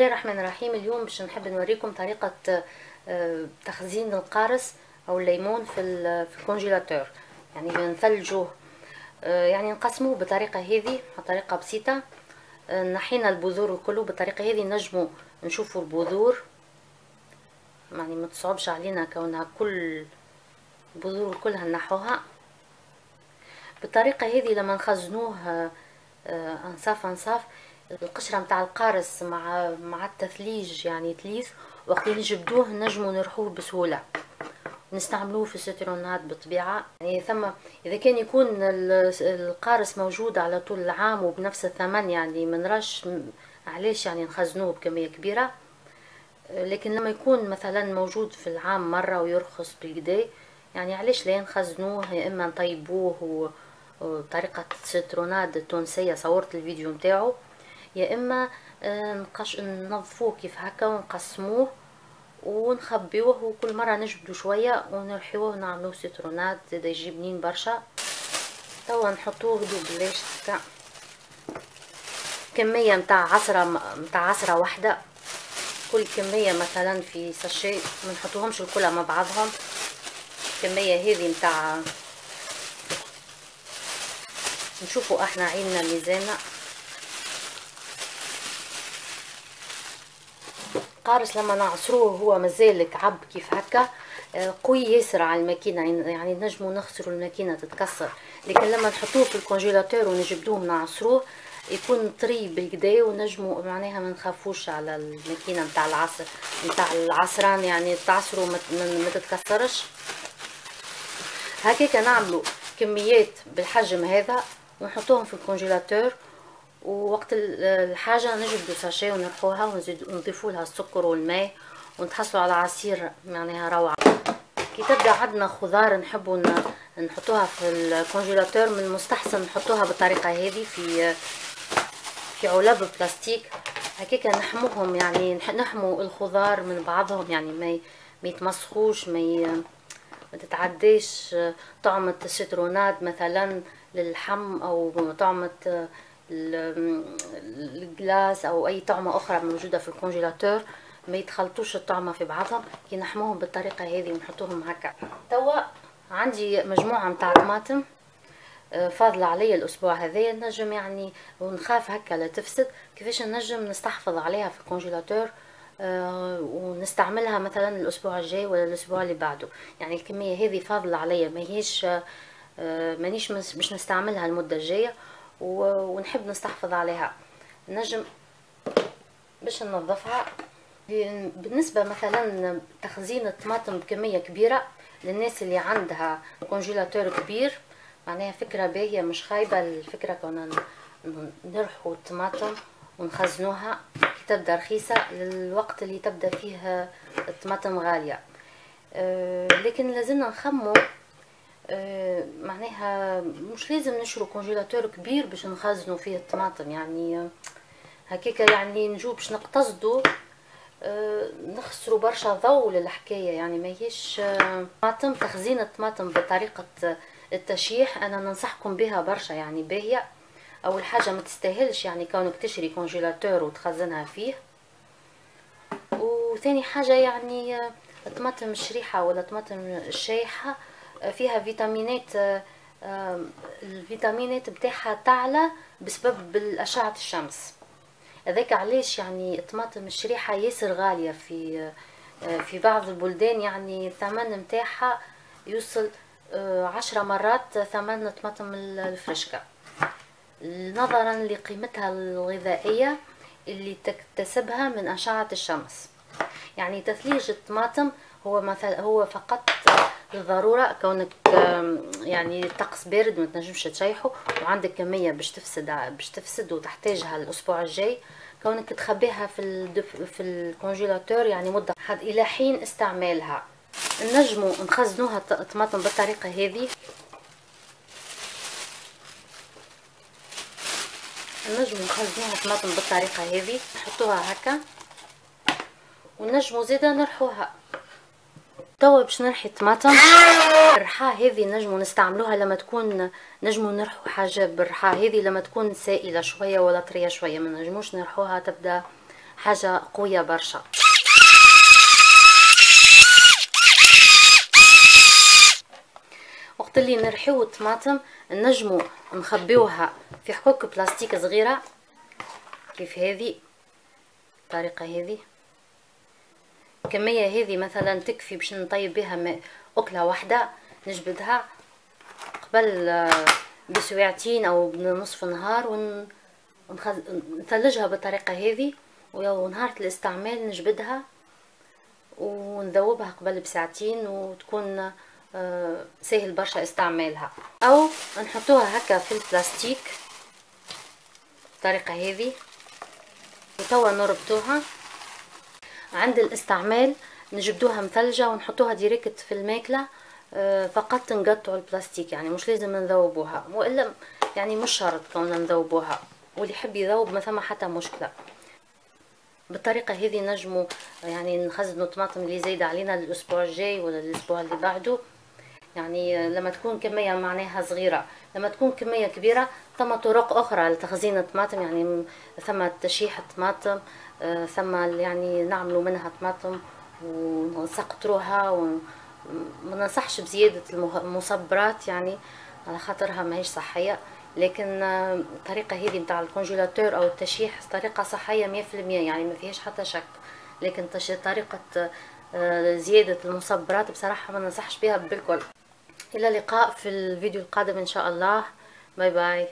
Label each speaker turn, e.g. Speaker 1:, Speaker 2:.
Speaker 1: بسم الله الرحمن الرحيم. اليوم باش نحب نوريكم طريقة تخزين القارص او الليمون في الكونجيلاتور، يعني نثلجوه، يعني نقسموه بطريقة هذه، طريقة بسيطة. نحينا البذور كله بالطريقة هذه، نجموا نشوفوا البذور، يعني ما تصعبش علينا كونها كل البذور كلها نحوها بالطريقة هذه. لما نخزنوه انصاف انصاف، القشرة متاع القارص مع التثليج يعني تليث، وقت اللي نجبدوه نجمو نرحوه بسهولة، نستعملوه في السيترونات بالطبيعة. يعني ثم اذا كان يكون القارص موجود على طول العام وبنفس الثمن، يعني منراش علاش يعني نخزنوه بكمية كبيرة. لكن لما يكون مثلا موجود في العام مرة ويرخص بالكدا، يعني علاش لا نخزنوه، يا اما نطيبوه وطريقة السيترونات التونسية صورت الفيديو متاعو، يا اما ننظفوه كيف هكا ونقسموه ونخبيوه، وكل مرة نجبدو شوية ونرحيوه ونعملوه سيترونات زادا يجي بنين برشا. توا نحطوه هدوء بلاش هكا، كمية متاع عصرة واحدة، كل كمية مثلا في ساشي، ما نحطوهمش الكل مع بعضهم. الكمية هذه متاع، نشوفوا احنا عيننا ميزانة. قارص لما نعصروه هو مازال كعب كيف هكا، قوي ياسر على الماكينة، يعني نجمو نخسروا الماكينة تتكسر. لكن لما نحطوه في الكونجيلاتور ونجبدوه نعصروه يكون طري بالكدا، ونجمو معناها ما نخافوش على الماكينة متاع العصر متاع العصران، يعني تعصروا ما تتكسرش. هكاك نعملوا كميات بالحجم هذا ونحطوهم في الكونجيلاتور، ووقت الحاجة نجبدو ساشي ونرحوها ونضيفوا لها السكر والماء ونتحصلوا على عصير معناها روعة. كي تبدا عندنا خضار نحبوا نحطوها في الكونجيلاتور، من المستحسن نحطوها بالطريقة هذه في علب بلاستيك هكاك، نحموهم، يعني نحموا الخضار من بعضهم، يعني ما يتمسخوش، ما تتعديش طعمة السيترونات مثلا للحم، او طعمة الجلاس او اي طعمة اخرى موجودة في الكونجيلاتور، ما يتخلطوش الطعمة في بعضهم. كي نحموهم بالطريقة هذه ونحطوهم هكا. توا عندي مجموعة متاع طماطم فاضلة عليا الاسبوع هذايا، نجم يعني ونخاف هكا لا تفسد، كيفاش نجم نستحفظ عليها في الكونجيلاتور ونستعملها مثلا الاسبوع الجاي ولا الاسبوع اللي بعده. يعني الكميه هذه فاضله عليا، ماهيش مانيش مش نستعملها المده الجايه ونحب نستحفظ عليها. نجم باش ننظفها. بالنسبه مثلا تخزين الطماطم بكميه كبيره للناس اللي عندها كونجيلاتور كبير، معناها فكره باهيه مش خايبه الفكره، كنا نرحوا الطماطم ونخزنوها كي تبدا رخيصه للوقت اللي تبدا فيه الطماطم غاليه. لكن لازمنا نخمو، معناها مش لازم نشرو كونجيلاتور كبير باش نخزنوا فيه الطماطم، يعني هكاك يعني نجو باش نقتصدوا نخسروا برشا ضوء للحكايه. يعني ماهيش طماطم، تخزين الطماطم بطريقه التشييح انا ننصحكم بها برشا، يعني باهيه. اول حاجه ما تستاهلش يعني كونك تشري كونجيلاتور وتخزنها فيه، وثاني حاجه يعني الطماطم الشريحه ولا الطماطم الشايحه فيها فيتامينات، الفيتامينات بتاعها تعلى بسبب اشعه الشمس. هذاك علاش يعني الطماطم الشريحه ياسر غاليه في بعض البلدان، يعني الثمن متاعها يوصل 10 مرات ثمن الطماطم الفرشكه، نظرا لقيمتها الغذائيه اللي تكتسبها من اشعه الشمس. يعني تثليج الطماطم هو فقط للضروره، كونك يعني الطقس بارد ما تنجمش تشيحه وعندك كميه باش تفسد وتحتاجها الاسبوع الجاي، كونك تخبيها في الكونجيلاتور يعني مده حد الى حين استعمالها. نجموا نخزنوها الطماطم بالطريقه هذه، نجموا نخزنوها الطماطم بالطريقه هذه، نحطوها هكا ونجموا زيدا نرحوها. توا باش نرحي الطماطم، الرحاه هذه نجموا نستعملوها لما تكون، نجموا نرحو حاجه بالرحاه هذه لما تكون سائله شويه ولا طريه شويه، ما نجموش نرحوها تبدا حاجة قوية برشا. وقت اللي نرحيو الطماطم نجمو نخبيوها في حكوك بلاستيك صغيرة كيف هذه الطريقة هذه. الكمية هذه مثلا تكفي باش نطيب بها أكلة واحدة. نجبدها قبل بسويعتين أو بنصف نهار ونثلجها بالطريقة هذه، ونهار الاستعمال نجبدها ونذوبها قبل بساعتين وتكون سهل برشا استعمالها. أو نحطوها هكا في البلاستيك بالطريقة هذه وتوا نربطوها. عند الاستعمال نجبدوها مثلجة ونحطوها ديريكت في الماكلة، فقط نقطعوا البلاستيك، يعني مش لازم نذوبوها، والا يعني مش شرط كوننا نذوبوها، واللي يحب يذوب ما ثم حتى مشكلة. بالطريقة هذه نجمو يعني نخزنوا الطماطم اللي زايدة علينا الأسبوع الجاي ولا الأسبوع اللي بعده. يعني لما تكون كمية معناها صغيرة. لما تكون كمية كبيرة ثم طرق أخرى لتخزين الطماطم، يعني ثم تشيح الطماطم، ثم يعني نعملوا منها طماطم ونسقطروها. وما ننصحش بزيادة المصبرات يعني على خاطرها ماهيش صحية، لكن الطريقة هذه متاع الكونجيلاتور أو التشييح طريقة صحية 100%، يعني ما فيهاش حتى شك. لكن طريقة زيادة المصبرات بصراحة ما ننصحش بها بالكل. إلى اللقاء في الفيديو القادم إن شاء الله. باي باي.